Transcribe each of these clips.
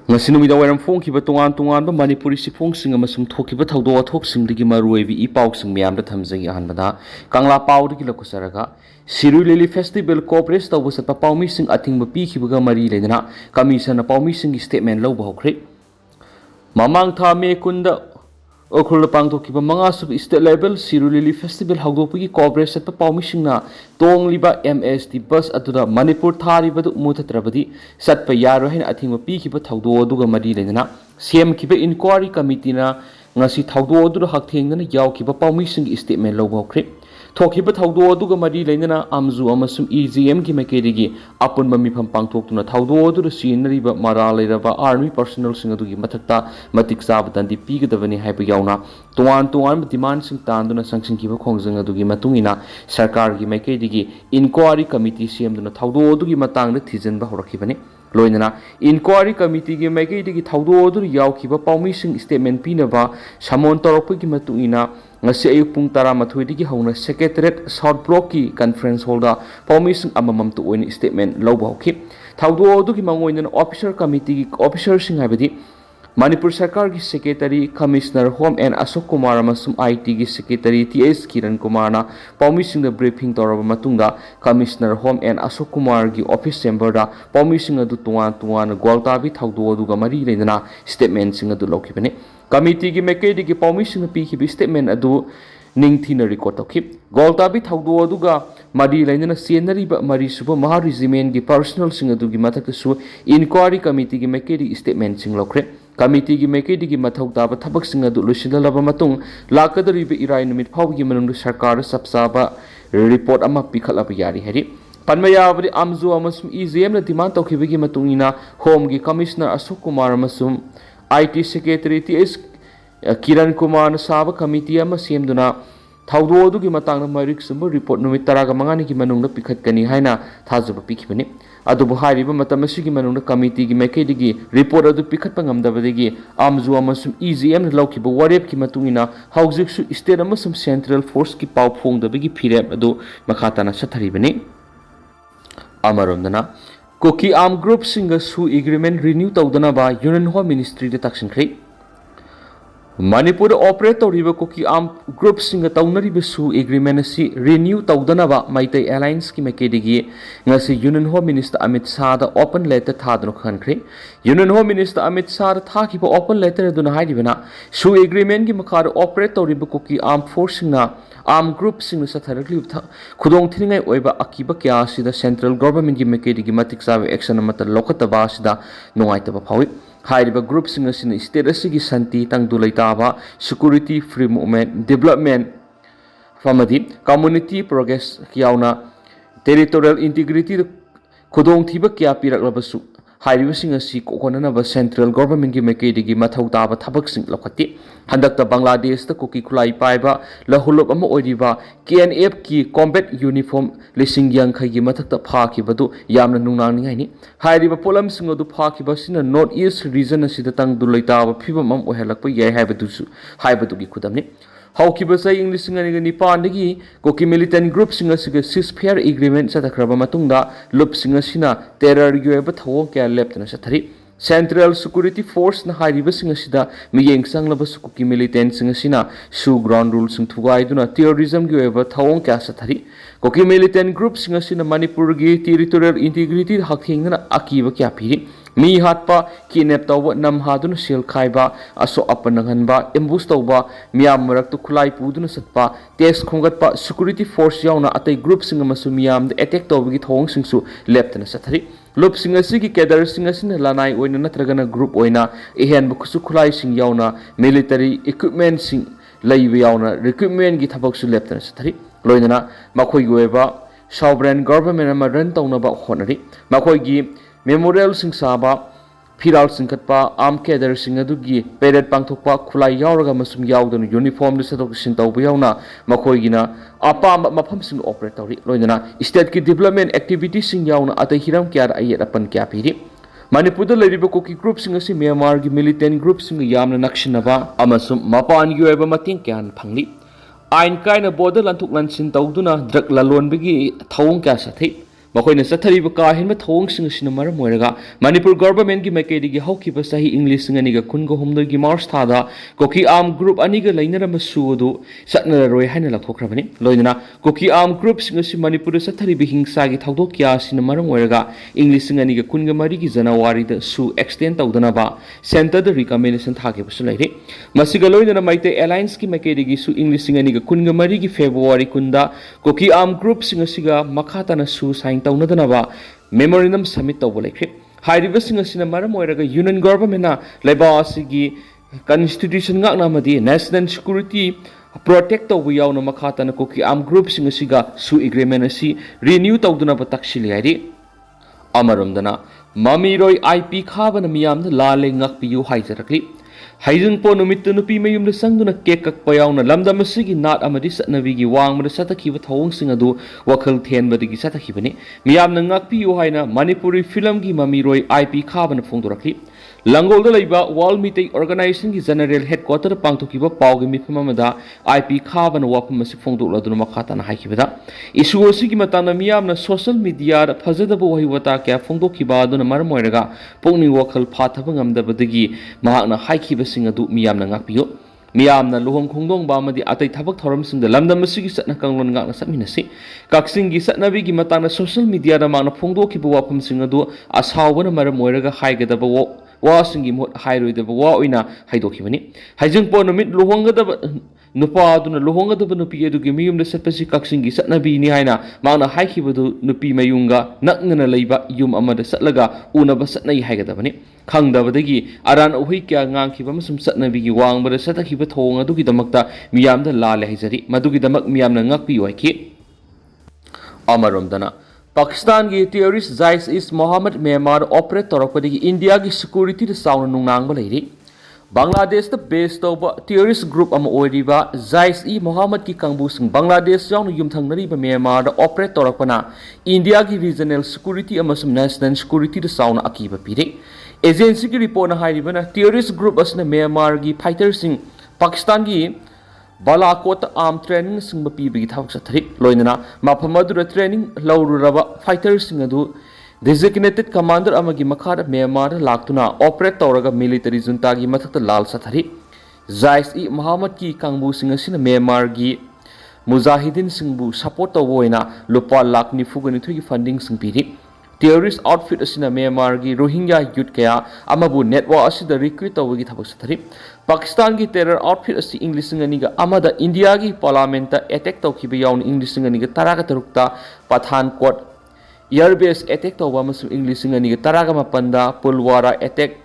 ngasi numida wairam phongkhiba tongan tongan ba manipuri siphongsing amasung thokhiba thawdo athoksingdagi maruibi i pausing miyamda thamjagi ahanbada kangla pawdagi lakusaraga Sirui Lily Festival Corporate tawba satpa pawmising athingba pikhibaga mari ledana commission pawmising statement lawba hokre mamang tha me kunda okhul pangthokiba manga sub state level Sirui Lily Festival hawdopagi corporate satpa pawmisingna tongliba MST bus atuda Manipur tharibadu muthatrabadi satpa yaro haina athingba pikhiba thawdo aduga mari ledana semkhiba inquiry committee na ngasi thawdo aduda hakthengna yawkhiba pawmising statement lawba hokre Thokiba thawdo aduga mari leinana amzu amasum EGM ki makerigi apunba mifam pangthoktuna thawdo aduda sinariba mara leiraba army personnel sing adugi mathakta matik sab dandi pigadabani haiba yauna tuan demand sing tanduna sangsingkiba khongjang adugi matungina sarkar gi makerigi inquiry committee semduna thawdo adugi matangda thijanba horakibani loinana inquiry committee gi makerigi thawdo aduda yawkiba pawmi sing statement pinaba samon torokpagi matungina ngasi ayuk pung tara mathuidigi hauna secretariat south block ki conference hall da pawmising amamam tu oin statement lawba hokhi thawdo adugi mangoina officer committee ki officer sing habidi Manipur Sarkar ki secretary commissioner home and Ashok Kumar amasum IT ki secretary TS Kiran Kumar na pawmising da briefing toraba matungda commissioner home and Ashok Kumar ki office chamber da pawmising adu tuan gwaltabi thawdo aduga mari leina statement sing adu lokibane committee ki mekedi ki pawmising pi ki statement adu ningthina record tokhi goltabi thawdo aduga mari leina senariba mari suba maha regiment ki personal sing adu ki mathak su inquiry committee ki mekedi statement sing lokre committee ki mekedi ki mathau taba thabak sing adu lusilaba matung lakadariba irai numit phawgi manung sarkar sapsaba report ama pikhalaba yari hari panmayabri amzu amasum EGM na demand tokibagi matungina home ki commissioner Ashok Kumar amasum IT secretary TS Kiran Kumar na saba committee ama semduna thawdo adugi matangna marik sumba report numit taraga mangani ki manungna pikhatkani haina thajaba pikhibani adubu hairiba matamasi manungna committee ki makedigi report adu pikhatpa ngamdabadigi amzu amasum EGM na lawkiba warep ki matungina haujiksu state amasum central force ki paw phongdabagi phirep adu makhatana satharibani amaromdana Kuki Arm Group singa su agreement renew tawdana ba Union Home Ministry de taksinkhri Manipur operate tawriba Kuki Arm Group singa tawnariba su agreement asi renew tawdana ba Maitai Alliance ki makedigi ngasi Union Home Minister Amit Shah da open letter thadno khankhri Union Home Minister Amit Shah da thakiba open letter aduna hairibana su agreement ki makhar operate tawriba Kuki Arm Force singa Arm Group singa satharakli khudong thiningai oiba akiba kya sida central government ki makedigi matik sabe action amata lokataba sida nungaitaba phawi hairiba group singa sina state asigi santi tangdulaitaba security free movement development famadi community progress kiyauna territorial integrity khudong thiba kya piraklabasu hairiba singa si kokonana central government ki makedigi mathau taba thabak sing lokhati handakta Bangladesh ta Kuki khulai paiba lahulop ama oiriba KNF ki combat uniform lising yang khai gi mathakta phaki badu yamna nungnang ningai ni hairiba polam sing adu phaki basina north east region asida tang dulaita ba phibam am ohelakpa yai haibadu su haibadu gi khudamni haukiba sai English ngani ni pandagi Kuki militant group singa siga ceasefire agreement sa takraba matungda lup singa sina terror gi eba thawo kya leptana sa thari Central Security Force na hairiba singa sida miyeng sanglaba Kuki militant singa sina su ground rules sing thugai duna terrorism gi eba thawong kya sa thari Kuki militant group singa sina Manipur gi territorial integrity hakthengna akiba kya phiri mi hatpa kidnap tawba nam haduna sel khaiba aso apananghanba ambush tawba miyam marak tu khulai puduna satpa test khongatpa security force yauna atai group singa masu miyam de attack tawbagi thong singsu leptana sathari loop singa sigi kedar singa sina lanai oina natragana group oina ehan bukusu khulai sing yauna military equipment sing laiba yauna recruitment gi thabak su leptana sathari loinana makhoi goeba sovereign government ama run tawnaba honari makhoi gi memorial sing saba phiral singkatpa arm cadre sing adugi parade pangthokpa khulai yauraga masum yaudana uniform lisadok sin tawba yauna makhoi gina apa mafam sing operate tawri loinana state ki development activity sing yauna atai hiram kya ayet apan kya phiri Manipur da leriba Kuki group sing asi Myanmar gi militant group sing yamna nakshinaba amasum mapan gi oiba mating kyan phangli ain kaina border lanthuk lansin tawduna drug lalon bigi thawong kya sathai ꯃꯈꯣꯏꯅ ꯆꯠꯊꯔꯤꯕ ꯀꯥ ꯍꯦꯟꯕ ꯊꯧꯑꯣꯡꯁꯤꯡ ꯑꯁꯤꯅ ꯃꯔꯝ ꯑꯣꯏꯔꯒ ꯃꯅꯤꯄꯨꯔ ꯒꯚꯔꯟꯃꯦꯟꯠꯀꯤ ꯃꯥꯏꯀꯩꯗꯒꯤ ꯍꯧꯈꯤꯕ ꯆꯍꯤ ꯏꯪ 2019ꯒꯤ ꯃꯥꯔꯆ ꯊꯥꯗ ꯀꯨꯀꯤ ꯑꯥꯔꯝ ꯒ꯭ꯔꯨꯞ ꯑꯅꯤꯒ ꯂꯩꯅꯔꯝꯕ ꯁꯨ ꯑꯗꯨ ꯆꯠꯅꯔꯔꯣꯏ ꯍꯥꯏꯅ ꯂꯧꯊꯣꯛꯈ꯭ꯔꯕꯅꯤ ꯂꯣꯏꯅꯅ ꯀꯨꯀꯤ ꯑꯥꯔꯝ ꯒ꯭ꯔꯨꯞꯁꯤꯡ ꯑꯁꯤ ꯃꯅꯤꯄꯨꯔꯗ ꯆꯠꯊꯔꯤꯕ ꯍꯤꯡꯁꯥꯒꯤ ꯊꯧꯗꯣꯛ ꯀꯌꯥ ꯑꯁꯤꯅ ꯃꯔꯝ ꯑꯣꯏꯔꯒ ꯏꯪ 2023ꯒꯤ ꯖꯅꯋꯥꯔꯤꯗ ꯁꯨ ꯑꯦꯛꯁꯇꯦꯟ ꯇꯧꯗꯅꯕ ꯁꯦꯟꯇꯔꯗ ꯔꯤꯀꯃꯦꯟꯗꯦꯁꯟ ꯊꯥꯈꯤꯕꯁꯨ ꯂꯩꯔꯤ ꯃꯁꯤꯒ ꯂꯣꯏꯅꯅ ꯃꯩꯇꯩ ꯑꯦꯂꯥꯏꯟꯁꯀꯤ ꯃꯥꯏꯀꯩꯗꯒꯤꯁꯨ ꯏꯪ 2023ꯒꯤ ꯐꯦꯕ꯭ꯔꯨꯋꯥꯔꯤ 10ꯗ ꯀꯨꯀꯤ ꯑꯥꯔꯝ ꯒ꯭ꯔꯨꯞꯁꯤꯡ ꯑꯁꯤꯒ ꯃꯈꯥ ꯇꯥꯅ ꯁꯨ ꯁꯥꯏꯟ ꯇꯧꯅꯗꯅꯕ ꯃꯦꯃꯣꯔꯦꯟꯗꯝ ꯁꯕꯃꯤꯠ ꯇꯧꯕ ꯂꯩꯈ꯭ꯔꯦ ꯍꯥꯏꯔꯤꯕꯁꯤꯡ ꯑꯁꯤꯅ ꯃꯔꯝ ꯑꯣꯏꯔꯒ ꯌꯨꯅꯤꯌꯟ ꯒꯚꯔꯟꯃꯦꯟꯠꯅ ꯂꯩꯕꯥꯛ ꯑꯁꯤꯒꯤ ꯀꯟꯁꯇꯤꯇ꯭ꯌꯨꯁꯟ ꯉꯥꯛꯅ ꯑꯃꯗꯤ ꯅꯦꯁꯅꯦꯜ ꯁꯦꯀ꯭ꯌꯨꯔꯤꯇꯤ ꯄ꯭ꯔꯣꯇꯦꯛ ꯇꯧꯕ ꯌꯥꯎꯅ ꯃꯈꯥ ꯇꯥꯅ ꯀꯨꯀꯤ ꯑꯥꯔꯝ ꯒ꯭ꯔꯨꯞꯁꯤꯡ ꯑꯁꯤꯒ ꯁꯨ ꯑꯦꯒ꯭ꯔꯤꯃꯦꯟꯠ ꯑꯁꯤ ꯔꯤꯅ꯭ꯌꯨ ꯇꯧꯗꯨꯅꯕ ꯇꯛꯁꯤꯜꯂꯤ ꯍꯥꯏꯔꯤ ꯑꯃꯔꯣꯝꯗꯅ ꯃꯃꯤꯔꯣꯏ ꯑꯥꯏ.ꯄꯤ. ꯈꯥꯕꯅ ꯃꯤꯌꯥꯝꯗ ꯂꯥꯜꯂꯦ ꯉꯥꯛꯄꯤꯌꯨ ꯍꯥꯏꯖꯔꯛꯂꯤ ꯍꯩꯖꯤꯡꯄꯣꯠ ꯅꯨꯃꯤꯠꯇ ꯅꯨꯄꯤ ꯃꯌꯨꯝꯗ ꯆꯪꯗꯨꯅ ꯀꯦꯛ ꯀꯛꯄ ꯌꯥꯎꯅ ꯂꯝꯗꯝ ꯑꯁꯤꯒꯤ ꯅꯥꯠ ꯑꯃꯗꯤ ꯆꯠꯅꯕꯤꯒꯤ ꯋꯥꯡꯃꯗ ꯆꯠꯊꯈꯤꯕ ꯊꯧꯑꯣꯡꯁꯤꯡ ꯑꯗꯨ ꯋꯥꯈꯜ ꯊꯦꯟꯕꯗꯒꯤ ꯆꯠꯊꯈꯤꯕꯅꯤ ꯃꯤꯌꯥꯝꯅ ꯉꯥꯛꯄꯤꯌꯨ ꯍꯥꯏꯅ ꯃꯅꯤꯄꯨꯔꯤ ꯐꯤꯂꯝꯒꯤ ꯃꯃꯤꯔꯣꯏ ꯑꯥꯏ.ꯄꯤ. ꯈꯥꯕꯅ ꯐꯣꯡꯗꯣꯔꯛꯂꯤ ꯂꯪꯒꯣꯜꯗ ꯂꯩꯕ ꯋꯥꯔꯜ ꯃꯤꯇꯩ ꯑꯣꯔꯒꯅꯥꯏꯖꯦꯁꯟꯒꯤ ꯖꯦꯅꯔꯦꯜ ꯍꯦꯗꯀ꯭ꯋꯥꯇꯔꯗ ꯄꯥꯡꯊꯣꯛꯈꯤꯕ ꯄꯥꯎꯒꯤ ꯃꯤꯐꯝ ꯑꯃꯗ ꯑꯥꯏ.ꯄꯤ. ꯈꯥꯕꯅ ꯋꯥꯐꯝ ꯑꯁꯤ ꯐꯣꯡꯗꯣꯛꯂꯗꯨꯅ ꯃꯈꯥ ꯇꯥꯅ ꯍꯥꯏꯈꯤꯕꯗ ꯏꯁꯨ ꯑꯁꯤꯒꯤ ꯃꯇꯥꯡꯗ ꯃꯤꯌꯥꯝꯅ ꯁꯣꯁꯤꯌꯦꯜ ꯃꯤꯗꯤꯌꯥꯗ ꯐꯖꯗꯕ ꯋꯥꯍꯩ ꯋꯥꯇꯥ ꯀꯌꯥ ꯐꯣꯡꯗꯣꯛꯈꯤꯕ ꯑꯗꯨꯅ ꯃꯔꯝ ꯑꯣꯏꯔꯒ ꯄꯨꯛꯅꯤꯡ ꯋꯥꯈꯜ ꯐꯥꯊꯕ ꯉꯝꯗꯕꯗꯒꯤ ꯃꯍꯥꯛꯅ ꯍꯥꯏꯈꯤꯕꯁꯤꯡ ꯑꯗꯨ ꯃꯤꯌꯥꯝꯅ ꯉꯥꯛꯄꯤꯌꯨ ꯃꯤꯌꯥꯝꯅ ꯂꯨꯍꯣꯡ ꯈꯣꯡꯗꯣꯡꯕ ꯑꯃꯗꯤ ꯑꯇꯩ ꯊꯕꯛ ꯊꯧꯔꯝꯁꯤꯡꯗ ꯂꯝꯗꯝ ꯑꯁꯤꯒꯤ ꯆꯠꯅ ꯀꯥꯡꯂꯣꯟ ꯉꯥꯛꯅ ꯆꯠꯃꯤꯟꯅꯁꯤ ꯀꯛꯆꯤꯡꯒꯤ ꯆꯠꯅꯕꯤꯒꯤ ꯃꯇꯥꯡꯗ ꯁꯣꯁꯤꯌꯦꯜ ꯃꯤꯗꯤꯌꯥꯗ ꯃꯍꯥꯛꯅ ꯐꯣꯡꯗꯣꯛꯈꯤꯕ ꯋꯥꯐꯝꯁꯤꯡ ꯑꯗꯨ ꯑꯁꯥꯎꯕꯅ ꯃꯔꯝ ꯑꯣꯏꯔꯒ ꯍꯥꯏꯒꯗꯕ ꯋꯥꯁꯤꯡꯒꯤ ꯃꯍꯨꯠ ꯍꯥꯏꯔꯣꯏꯗꯕ ꯋꯥ ꯑꯣꯏꯅ ꯍꯥꯏꯗꯣꯛꯈꯤꯕꯅꯤ ꯍꯩꯖꯤꯡꯄꯣꯠ ꯅꯨꯃꯤꯠ ꯂꯨꯍꯣꯡꯒꯗꯕ ꯅꯨꯄꯥ ꯑꯗꯨꯅ ꯂꯨꯍꯣꯡꯒꯗꯕ ꯅꯨꯄꯤ ꯑꯗꯨꯒꯤ ꯃꯌꯨꯝꯗ ꯆꯠꯄꯁꯤ ꯀꯛꯆꯤꯡꯒꯤ ꯆꯠꯅꯕꯤꯅꯤ ꯍꯥꯏꯅ ꯃꯍꯥꯛꯅ ꯍꯥꯏꯈꯤꯕꯗꯨ ꯅꯨꯄꯤ ꯃꯌꯨꯝꯒ ꯅꯛꯅꯅ ꯂꯩꯕ ꯌꯨꯝ ꯑꯃꯗ ꯆꯠꯂꯒ ꯎꯅꯕ ꯆꯠꯅꯩ ꯍꯥꯏꯒꯗꯕꯅꯤ ꯈꯪꯗꯕꯗꯒꯤ ꯑꯔꯥꯟ ꯑꯍꯨꯏ ꯀꯌꯥ ꯉꯥꯡꯈꯤꯕ ꯑꯃꯁꯨꯡ ꯆꯠꯅꯕꯤꯒꯤ ꯋꯥꯡꯃꯗ ꯆꯠꯊꯈꯤꯕ ꯊꯧꯑꯣꯡ ꯑꯗꯨꯒꯤꯗꯃꯛꯇ ꯃꯤꯌꯥꯝꯗ ꯂꯥꯜꯂꯦ ꯍꯥꯏꯖꯔꯤ ꯃꯗꯨꯒꯤꯗꯃꯛ ꯃꯤꯌꯥꯝꯅ ꯉꯥꯛꯄꯤꯌꯨ ꯍꯥꯏꯈꯤ ꯑꯃꯔꯣꯝꯗꯅ ꯄꯥꯀꯤꯁꯇꯥꯟꯒꯤ ꯇꯦꯔꯣꯔꯤꯁ jaish-e-mohammed ꯃ꯭ꯌꯥꯟꯃꯥꯔꯗ ꯑꯣꯄꯔꯦꯠ ꯇꯧꯔꯛꯄꯗꯒꯤ ꯏꯟꯗꯤꯌꯥꯒꯤ ꯁꯦꯀ꯭ꯌꯨꯔꯤꯇꯤꯗ ꯆꯥꯎꯅ ꯅꯨꯡꯅꯥꯡꯕ ꯂꯩꯔꯤ ꯕꯪꯒ꯭ꯂꯥꯗꯦꯁꯇ ꯕꯦꯁ ꯇꯧꯕ ꯇꯦꯔꯣꯔꯤꯁ ꯒ꯭ꯔꯨꯞ ꯑꯃ ꯑꯣꯏꯔꯤꯕ jaish-e-mohammedꯀꯤ ꯀꯥꯡꯕꯨꯁꯤꯡ ꯕꯪꯒ꯭ꯂꯥꯗꯦꯁ ꯌꯥꯎꯅ ꯌꯨꯝꯊꯪꯅꯔꯤꯕ ꯃ꯭ꯌꯥꯟꯃꯥꯔꯗ ꯑꯣꯄꯔꯦꯠ ꯇꯧꯔꯛꯄꯅ ꯏꯟꯗꯤꯌꯥꯒꯤ ꯔꯤꯖꯅꯦꯜ ꯁꯦꯀ꯭ꯌꯨꯔꯤꯇꯤ ꯑꯃꯁꯨꯡ ꯅꯦꯁꯅꯦꯜ ꯁꯦꯀ꯭ꯌꯨꯔꯤꯇꯤꯗ ꯆꯥꯎꯅ ꯑꯀꯤꯕ ꯄꯤꯔꯤ ꯑꯦꯖꯦꯟꯁꯤꯒꯤ ꯔꯤꯄꯣꯔꯠꯅ ꯍꯥꯏꯔꯤꯕꯅ ꯇꯦꯔꯣꯔꯤꯁ ꯒ꯭ꯔꯨꯞ ꯑꯁꯤꯅ ꯃ꯭ꯌꯥꯟꯃꯥꯔꯒꯤ ꯐꯥꯏꯇꯔꯁꯤꯡ ꯄꯥꯀꯤꯁꯇꯥꯟꯒꯤ ꯕꯥꯂꯥꯀꯣꯠꯇ ꯑꯥꯔꯝ ꯇ꯭ꯔꯦꯅꯤꯡꯁꯤꯡꯕ ꯄꯤꯕꯒꯤ ꯊꯕꯛ ꯆꯠꯊꯔꯤ ꯂꯣꯏꯅꯅ ꯃꯐꯝ ꯑꯗꯨꯗ ꯇ꯭ꯔꯦꯅꯤꯡ ꯂꯧꯔꯨꯔꯕ ꯐꯥꯏꯇꯔꯁꯤꯡ ꯑꯗꯨ ꯗꯤꯖꯤꯒꯅꯦꯇꯦꯗ ꯀꯃꯥꯟꯗꯔ ꯑꯃꯒꯤ ꯃꯈꯥꯗ ꯃ꯭ꯌꯥꯟꯃꯥꯔꯗ ꯂꯥꯛꯇꯨꯅ ꯑꯣꯄꯔꯦꯠ ꯇꯧꯔꯒ ꯃꯤꯂꯤꯇꯔꯤ ꯖꯨꯟꯇꯥꯒꯤ ꯃꯊꯛꯇ ꯂꯥꯜ ꯆꯠꯊꯔꯤ jaish-e-mohammedꯀꯤ ꯀꯥꯡꯕꯨꯁꯤꯡ ꯑꯁꯤꯅ ꯃ꯭ꯌꯥꯟꯃꯥꯔꯒꯤ ꯃꯨꯖꯥꯍꯤꯗꯤꯟꯁꯤꯡꯕꯨ ꯁꯄꯣꯔꯠ ꯇꯧꯕ ꯑꯣꯏꯅ ꯂꯨꯄꯥ ꯂꯥꯈ 92ꯒꯤ ꯐꯟꯗꯤꯡꯁꯤꯡ ꯄꯤꯔꯤ ꯇꯦꯔꯣꯔꯤꯁ ꯑꯥꯎꯠꯐꯤꯠ ꯑꯁꯤꯅ ꯃ꯭ꯌꯥꯟꯃꯥꯔꯒꯤ ꯔꯣꯍꯤꯡꯒ꯭ꯌꯥ ꯌꯨꯠ ꯀꯌꯥ ꯑꯃꯕꯨ ꯅꯦꯠꯋꯥꯔꯛ ꯑꯁꯤꯗ ꯔꯤꯀ꯭ꯔꯨꯏꯠ ꯇꯧꯕꯒꯤ ꯊꯕꯛ ꯆꯠꯊꯔꯤ ꯄꯥꯀꯤꯁꯇꯥꯟꯒꯤ ꯇꯦꯔꯔ ꯑꯥꯎꯠꯐꯤꯠ ꯑꯁꯤ ꯏꯪ 2001ꯗ ꯏꯟꯗꯤꯌꯥꯒꯤ ꯄꯥꯔꯂꯤꯌꯥꯃꯦꯟꯠꯇ ꯑꯦꯇꯦꯛ ꯇꯧꯈꯤꯕ ꯌꯥꯎꯅ ꯏꯪ 2013ꯗ ꯄꯊꯥꯟꯀꯣꯠ ꯏꯌꯔꯕꯦꯁ ꯑꯦꯇꯦꯛ ꯇꯧꯕ ꯑꯃꯁꯨꯡ ꯏꯪ 2017ꯗ ꯄꯨꯜꯋꯥꯔꯥ ꯑꯦꯇꯦꯛ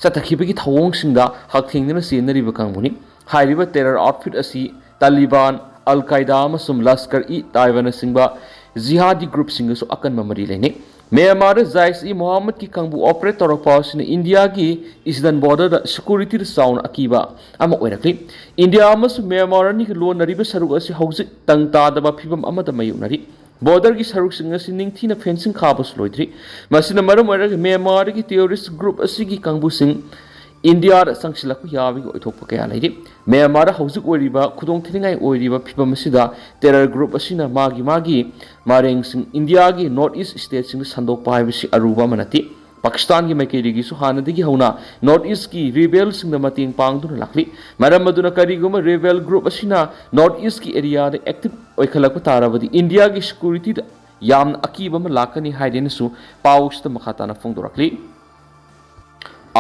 ꯆꯠꯊꯈꯤꯕꯒꯤ ꯊꯧꯑꯣꯡꯁꯤꯡꯗ ꯍꯛꯊꯦꯡꯅꯅ ꯆꯦꯟꯅꯔꯤꯕ ꯀꯥꯡꯕꯨꯅꯤ ꯍꯥꯏꯔꯤꯕ ꯇꯦꯔꯔ ꯑꯥꯎꯠꯐꯤꯠ ꯑꯁꯤ ꯇꯥꯂꯤꯕꯥꯟ ꯑꯜ ꯀꯥꯏꯗꯥ ꯑꯃꯁꯨꯡ ꯂꯁꯀꯔ-ꯏ-ꯇꯥꯏꯕꯅꯆꯤꯡꯕ ꯖꯤꯍꯥꯗꯤ ꯒ꯭ꯔꯨꯞꯁꯤꯡꯒꯁꯨ ꯑꯀꯟꯕ ꯃꯔꯤ ꯂꯩꯅꯩ ꯃ꯭ꯌꯥꯟꯃꯥꯔꯗ jaish-e-mohammedꯀꯤ ꯀꯥꯡꯕꯨ ꯑꯣꯄꯔꯦꯠ ꯇꯧꯔꯛꯄ ꯑꯁꯤꯅ ꯏꯟꯗꯤꯌꯥꯒꯤ ꯏꯁꯇꯔꯟ ꯕꯣꯔꯗꯔꯗ ꯁꯦꯀ꯭ꯌꯨꯔꯤꯇꯤꯗ ꯆꯥꯎꯅ ꯑꯀꯤꯕ ꯑꯃ ꯑꯣꯏꯔꯛꯂꯤ ꯏꯟꯗꯤꯌꯥ ꯑꯃꯁꯨꯡ ꯃ꯭ꯌꯥꯟꯃꯥꯔ ꯑꯅꯤꯒ ꯂꯣꯟꯅꯔꯤꯕ ꯁꯔꯨꯛ ꯑꯁꯤ ꯍꯧꯖꯤꯛ ꯇꯪ ꯇꯥꯗꯕ ꯐꯤꯚꯝ ꯑꯃꯗ ꯃꯥꯌꯣꯛꯅꯔꯤ ꯕꯣꯔꯗꯔꯒꯤ ꯁꯔꯨꯛꯁꯤꯡ ꯑꯁꯤ ꯅꯤꯡꯊꯤꯅ ꯐꯦꯟꯁꯤꯡ ꯈꯥꯕꯁꯨ ꯂꯣꯏꯗ꯭ꯔꯤ ꯃꯁꯤꯅ ꯃꯔꯝ ꯑꯣꯏꯔꯒ ꯃ꯭ꯌꯥꯟꯃꯥꯔꯗꯒꯤ ꯇꯦꯔꯣꯔꯤꯁ ꯒ꯭ꯔꯨꯞ ꯑꯁꯤꯒꯤ ꯀꯥꯡꯕꯨꯁꯤꯡ ꯏꯟꯗꯤꯌꯥꯗ ꯆꯪꯁꯤꯜꯂꯛꯄ ꯌꯥꯕꯒꯤ ꯑꯣꯏꯊꯣꯛꯄ ꯀꯌꯥ ꯂꯩꯔꯤ ꯃ꯭ꯌꯥꯟꯃꯥꯔꯗ ꯍꯧꯖꯤꯛ ꯑꯣꯏꯔꯤꯕ ꯈꯨꯗꯣꯡꯊꯤꯅꯤꯡꯉꯥꯏ ꯑꯣꯏꯔꯤꯕ ꯐꯤꯚꯝ ꯑꯁꯤꯗ ꯇꯦꯔꯔ ꯒ꯭ꯔꯨꯞ ꯑꯁꯤꯅ ꯃꯥꯒꯤ ꯃꯔꯦꯡꯁꯤꯡ ꯏꯟꯗꯤꯌꯥꯒꯤ ꯅꯣꯔꯠ ꯏꯁ ꯁ꯭ꯇꯦꯠꯁꯤꯡꯗ ꯁꯟꯗꯣꯛꯄ ꯍꯥꯏꯕꯁꯤ ꯑꯔꯨꯕ ꯑꯃ ꯅꯠꯇꯦ ꯄꯥꯀꯤꯁꯇꯥꯟꯒꯤ ꯃꯥꯏꯀꯩꯗꯒꯤꯁꯨ ꯍꯥꯟꯅꯗꯒꯤ ꯍꯧꯅ ꯅꯣꯔꯠ ꯏꯁꯀꯤ ꯔꯤꯕꯦꯜꯁꯤꯡꯗ ꯃꯇꯦꯡ ꯄꯥꯡꯗꯨꯅ ꯂꯥꯛꯂꯤ ꯃꯔꯝ ꯑꯗꯨꯅ ꯀꯔꯤꯒꯨꯝꯕ ꯔꯤꯕꯦꯜ ꯒ꯭ꯔꯨꯞ ꯑꯁꯤꯅ ꯅꯣꯔꯠ ꯏꯁꯀꯤ ꯑꯦꯔꯤꯌꯥꯗ ꯑꯦꯛꯇꯤꯚ ꯑꯣꯏꯈꯠꯂꯛꯄ ꯇꯥꯔꯕꯗꯤ ꯏꯟꯗꯤꯌꯥꯒꯤ ꯁꯦꯀ꯭ꯌꯨꯔꯤꯇꯤꯗ ꯌꯥꯝꯅ ꯑꯀꯤꯕ ꯑꯃ ꯂꯥꯛꯀꯅꯤ ꯍꯥꯏꯗꯨꯅꯁꯨ ꯄꯥꯎꯁꯤꯗ ꯃꯈꯥ ꯇꯥꯅ ꯐꯣꯡꯗꯣꯔꯛꯂꯤ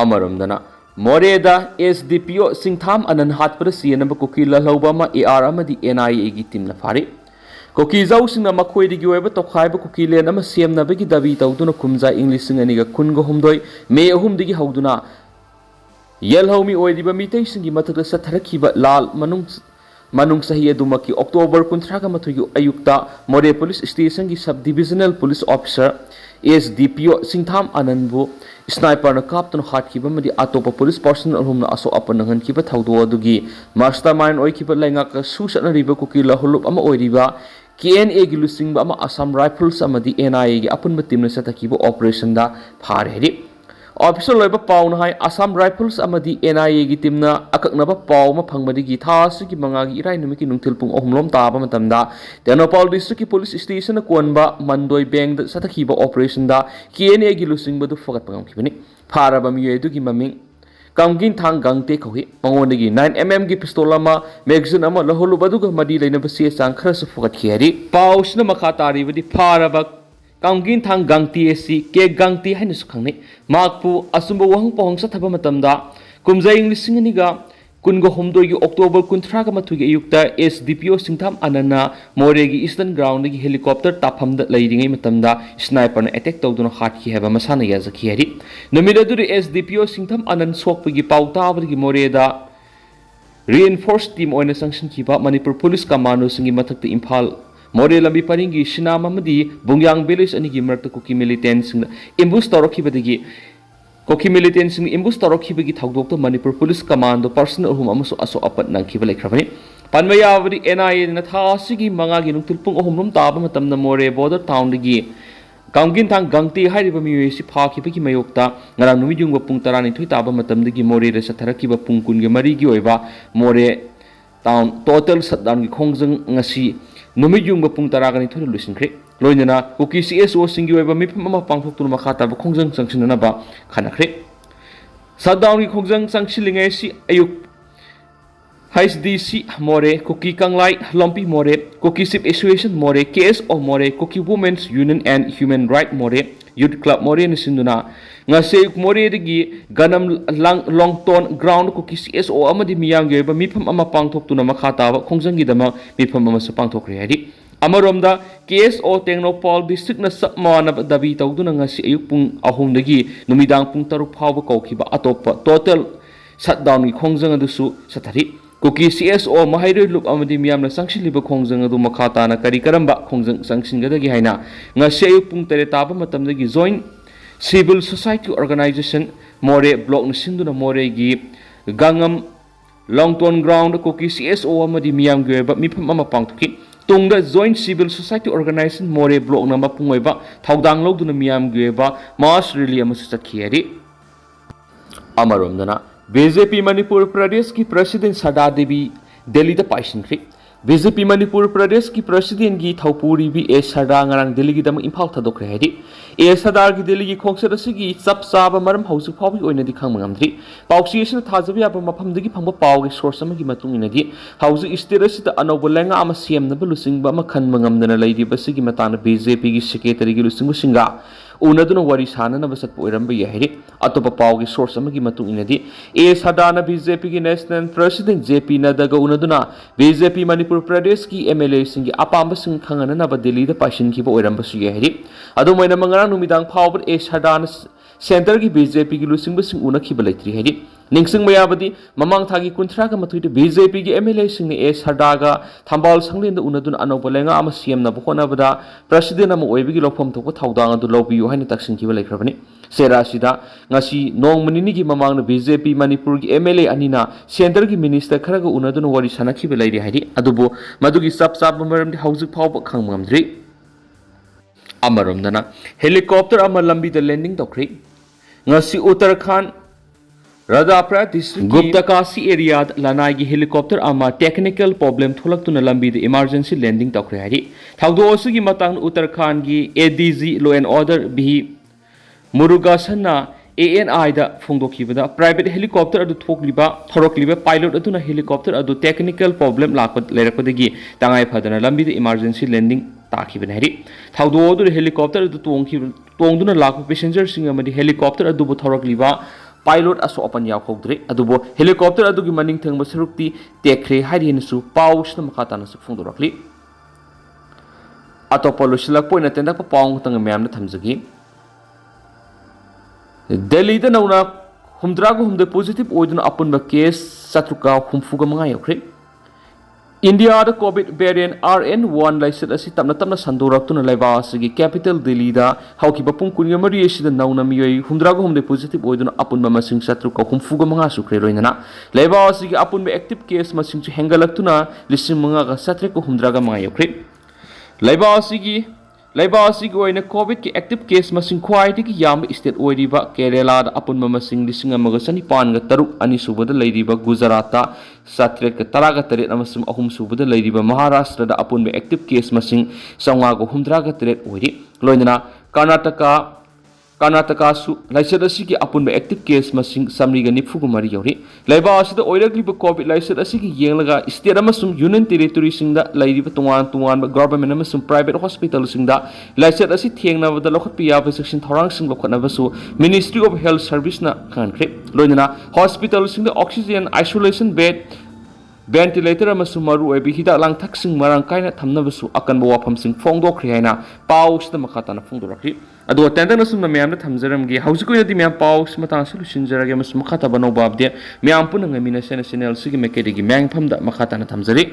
ꯑꯃꯔꯣꯝꯗꯅ ꯃꯣꯔꯦꯗ SDPO ꯁꯤꯡꯊꯥꯝ ꯑꯅꯟ ꯍꯥꯠꯄꯗ ꯆꯦꯟꯅꯕ ꯀꯨꯀꯤ ꯂꯜꯍꯧꯕ ꯑꯃ AR ꯑꯃꯗꯤ NIA-ꯒꯤ ꯇꯤꯝꯅ ꯐꯥꯔꯤ ꯀꯨꯀꯤꯖꯧꯁꯤꯡꯅ ꯃꯈꯣꯏꯗꯒꯤ ꯑꯣꯏꯕ ꯇꯧꯈꯥꯏꯕ ꯀꯨꯀꯤ ꯂꯦꯟ ꯑꯃ ꯁꯦꯝꯅꯕꯒꯤ ꯗꯥꯕꯤ ꯇꯧꯗꯨꯅ ꯀꯨꯝꯖꯥ ꯏꯪ 2023 ꯃꯦ 3ꯗꯒꯤ ꯍꯧꯗꯨꯅ ꯌꯦꯜꯍꯧꯃꯤ ꯑꯣꯏꯔꯤꯕ ꯃꯤꯇꯩꯁꯤꯡꯒꯤ ꯃꯊꯛꯇ ꯆꯠꯊꯔꯛꯈꯤꯕ ꯂꯥꯜ ꯃꯅꯨꯡ ꯆꯍꯤ ꯑꯗꯨꯃꯛꯀꯤ ꯑꯣꯛꯇꯣꯕꯔ 31ꯒꯤ ꯑꯌꯨꯛꯇ ꯃꯣꯔꯦ ꯄꯨꯂꯤꯁ ꯁ꯭ꯇꯦꯁꯟꯒꯤ ꯁꯕ ꯗꯤꯕꯤꯖꯅꯦꯜ ꯄꯨꯂꯤꯁ ꯑꯣꯐꯤꯁꯔ SDPO ꯁꯤꯡꯊꯥꯝ ꯑꯅꯟꯕꯨ ꯁ꯭ꯅꯥꯏꯄꯔꯅ ꯀꯥꯞꯇꯨꯅ ꯍꯥꯠꯈꯤꯕ ꯑꯃꯗꯤ ꯑꯇꯣꯞꯄ ꯄꯨꯂꯤꯁ ꯄꯔꯁꯅꯦꯜ ꯑꯍꯨꯝꯅ ꯑꯁꯣꯛ ꯑꯄꯟ ꯅꯪꯍꯟꯈꯤꯕ ꯊꯧꯗꯣꯛ ꯑꯗꯨꯒꯤ ꯃꯥꯁꯇꯔꯃꯥꯏꯟ ꯑꯣꯏꯈꯤꯕ ꯂꯩꯉꯥꯛꯀ ꯁꯨ ꯆꯠꯅꯔꯤꯕ ꯀꯨꯀꯤ ꯂꯍꯨꯂꯨꯞ ꯑꯃ ꯑꯣꯏꯔꯤꯕ KNA-ꯒꯤ ꯂꯨꯆꯤꯡꯕ ꯑꯃ ꯑꯁꯥꯝ ꯔꯥꯏꯐꯜꯁ ꯑꯃꯗꯤ NIA-ꯒꯤ ꯑꯄꯨꯟꯕ ꯇꯤꯝꯅ ꯆꯠꯊꯈꯤꯕ ꯑꯣꯄꯔꯦꯁꯟꯗ ꯐꯥꯔꯦ ꯍꯥꯏꯔꯤ ऑफिसर लोइबा पाउन हाई असम राइफल्स अमदी एनआईए की टीमना अककनबा पाउ मा फंगबदगी थासी की मंगागी इराई नुमी की नुंथिल पुंग अहुमलोम ताबा मतमदा तेनोपाल डिस्ट्रिक्ट की पुलिस स्टेशन कोनबा मनदोई बैंक द सतखीबा ऑपरेशन दा केएनए की लुसिंगबदु फगत पंगमखिबनी फारबा मियेदु की ममिंग कामगिन थांग गंगते कौही मंगोंदगी 9mm की पिस्तौल मैगजीन लहौलुबदुग मदी लेनब से चांग खरसु फगतखियरि पाउसना मखा तारिबदि फारबा कामगिन थांग गंगती एसी के गंगती हाइनसु खंगने माकपु असुंब वहंग पोहंग सथबा मतमदा कुमजाइंग लिसिंगनिगा कुनगो हुमदोई अक्टोबर 13 मथुगी अयुक्ता एसडीपीओ सिंथाम अनना मोरेगी ईस्टर्न ग्राउंड की हेलीकॉप्टर ताफमद लैरिंगै मतमदा स्नाइपर अटैक तौदुना हाटखि हेबा मसाना याजखियरि नमिददुरि एसडीपीओ सिंथाम अनन सोकपगी पाउताबगी मोरेदा रीइंफोर्स टीम ओइना संगसनखिबा मणिपुर पुलिस कमांडो सिंगी मथक्ता इम्फाल मोरे लंबी परिंगी शिनाम अमदी बुंगयांग विलेज अनिगी मरक्ता कुकी मिलिटेंट सिंग एम्बुश तौरखिबदगी कोकी मिलिटेंट सिंग एम्बुश तौरखिबगी थौदोक्ता मणिपुर पुलिस कमांडो पर्सनल अहुम अमसु असो अपत नंखिबा लेख्रबनी पनमयावदी एनआईए ना थासिगी मंगागी नुंथिल पुंग अहुमलुम ताबा मतमना मोरे बॉर्डर टाउन दगी कामगिन थांग गंगते हाइरिबा मियोयसि फाखिबगी मयोक्ता ngarang numi jungba pung 12 ताबा मतमदगी मोरे रे सथरखिबा पुंग कुनगे मरीगी ओइबा मोरे टाउन टोटल शटडाउन की खोंजंग ngasi numi jungba pung 12 लुसिंख्रे लोइनना कुकी सीएसओ सिंगी ओइबा मिफम अमा पांगथोक्तुना मखाता खोंजंग संगसिननाबा खनाख्रे शटडाउन की खोंजंग संगसिलिंगै सि अयुक HDC मोरे कुकी कंगलाई लंपी मोरे कुकी शिप association Moreh KSO Moreh Kuki women's union and human right Moreh youth club Moreh निसिंदुना ngase मोरे दगी गनम लॉन्गटोन ग्राउंड कुकी CSO अमदि मियांगे ओइबा मिफम अमा पांगथोक्तुना मखाताबा खोंजंगी दमा मिफम अमा पांगथोक्रे हादि अमरोमदा KSO टेक्नोपॉल डिस्ट्रिक्ट न सबमानब दबी तौदुना ngasi अयुक पुंग अहुम दगी नुमिदांग पुंग 3 फावबा कौखिबा अतोप टोटल शटडाउन की खोंजंग अदुसु सथरि कुकी CSO महाइरोइ लुप अमदि मियामना संगसिलिबा खोंजंग अदु मखाताना करी करंबा खोंजंग संगसिंगदगी हाइना ngasi अयुक पुंग 3 ताबा मतमदगी जॉइंट सिविल सोसाइटी ऑर्गेनाइजेशन मोरे ब्लॉक नसिंदुना मोरे गी गंगम लॉन्गटोन ग्राउंड कुकी CSO अमदि मियामगे ओइबा मिफम अमा पांगथुकी तुंगदा जॉइंट सिविल सोसाइटी ऑर्गेनाइजेशन मोरे ब्लॉक नंबर पुंगोइबा थौदांग लौदुना मियामगे ओइबा मास रैली अमसु चतखियरि अमरोमदना बीजेपी मणिपुर प्रदेश की प्रेसिडेंट सदा देवी दिल्ली द पाइसिंख्री बीजेपी मणिपुर प्रदेश की प्रेसिडेंट की थौपुरी भी ए सदा ngarang दिल्ली की दम इम्फाल थदोखरे हैदि ए सदा की दिल्ली की खोंगसर असिगी चप चाबा मरम हौसु फावि ओइनदि खांगमंगमद्रि पाउक्सिएशन थाजबि याबा मफमदगी फंगबा पावगे सोर्स अमगी मतुंग इनदि हौसु स्टेटस द अनौब लेंगा अमा सेमनबा लुसिंगबा अमा खनमंगमदना लैदिबा सिगी मताना बीजेपी की सेक्रेटरी की लुसिंगबा सिंगा उनदुना वरी साननबा सतप ओइरंबा याहिरि अतोप पावगे सोर्स अमगी मतुंग इनदि ए सदाना बीजेपी की नेशनल प्रेसिडेंट जेपी नड्डा उनदुना बीजेपी मणिपुर प्रदेश की एमएलए सिंगी अपांबा सिंग खंगननबा दिल्ली द पाइसिनखिबा ओइरंबसु याहिरि अदुमैना मंगरा नुमिदांग फावबा ए सदाना सेंटर की बीजेपी की लुसिंगबा सिंग उनखिबा लैत्रि हैरि निंगसिंग मयाबदी ममांग थागी 13 का मथुइद बीजेपी की एमएलए सिंग ए सदागा थंबाल संगलेंद उनदुना अनौब लेंगा अमा सीएमनबा होनबदा प्रेसिडेंट अमा ओइबगी लौफम थोक थौदांग अदु लौबियु हाइना तक्सिंखिबा लैख्रबनी सेरासिदा ngasi nongmani gi mamang BJP Manipur की एमएलए अनिना सेंटर की मिनिस्टर खरगा उनदुना वरी सनाखिबा लैरि हाइदि अदुबो मदुगी चप चाब मरमदि हौजिक फावबा खंगमद्रि अमरोमदना हेलीकॉप्टर अमा लंबी द लैंडिंग तौख्रि ngasi उत्तराखंड राजापुरा डिस्ट्रिक्ट गुप्तकाशी एरिया लनाई की हेलीकॉप्टर अमा टेक्निकल प्रॉब्लम थोलक्तुना लंबी द इमरजेंसी लैंडिंग तौख्रे हाइदि थौदोसुगी मतंग उत्तराखंड की ADG लो एंड ऑर्डर भी मुरुगासना ANI दा फोंदोखिबदा प्राइवेट हेलीकॉप्टर अदु थोकलिबा थोरकलिबा पायलट अदुना हेलीकॉप्टर अदु टेक्निकल प्रॉब्लम लाक लेरकदगी तंगाय फदना लंबी द इमरजेंसी लैंडिंग ताखिबन हैरि थौदो अदु हेलीकॉप्टर अदु तोंगदुना लाक पैसेंजर सिंग अमदि हेलीकॉप्टर अदु थोरकलिबा पायलट असो अपन याखौद्रे अदुबो हेलीकॉप्टर अदुगी मनिंग थंगबा सरुक्ति तेख्रे हारिनसु पाउसना मखातानसु फोंदोरकली अतोपलुसलक पोइना तेंदक पाउंग तंग म्यामना थमजगी दिल्ली द नौना हुमद्रागु हुमदे पॉजिटिव ओइदुना अपुनबा केस सत्रुका हुमफुगा मंगा यौख्रे इंडिया द कोविड वेरिएंट RN1 लाइसेट असि तमना तमना संदोरक्तुना लेबासगी कैपिटल दिल्ली दा हौकिबा पुंग कुनिगा मरि एसिदा नौना मियोय हुमद्रागु हुमदे पॉजिटिव ओइदुना अपुनबा मसिंग सत्रुका हुमफुगा मंगा सुख्रे रोइना लेबासगी अपुनबा एक्टिव केस मसिंग हेंगलक्तुना 5,700 हुमद्रागा मंगा यौख्रे लेबासगी Laiba asigi oina COVID ki active case masing khwaidagi yam state oiriba Kerala da apunma masing lising amaga sanipan ga taruk ani subada leiriba Gujarat satret ka taraga taret amasum ahum subada leiriba Maharashtra da apunma active case masing sawnga go humdra ga taret oiri loinana Karnataka su laisat asigi apunba active case masing samriga nipfugumari yauri laiba asida oiragliba COVID laisat asigi yenglaga state amasum union territory singda lairiba tungan government amasum private hospital singda laisat asi thengnabada lokhatpiya section thorang sing lokhatnabasu Ministry of Health Service na kankhre loinana hospital singda oxygen isolation bed ventilator amasum maru ebi hida lang thaksing marang kaina thamnabasu akanba wafam sing phongdokhri haina pau sida makhatana phongdorakri ado tendang nasum na myam na thamjaram gi hausi ko yadi myam pau smata solution jarage mas makhata bano babde myam punang amina channel sigi mekedi gi myang phamda makhatana thamjari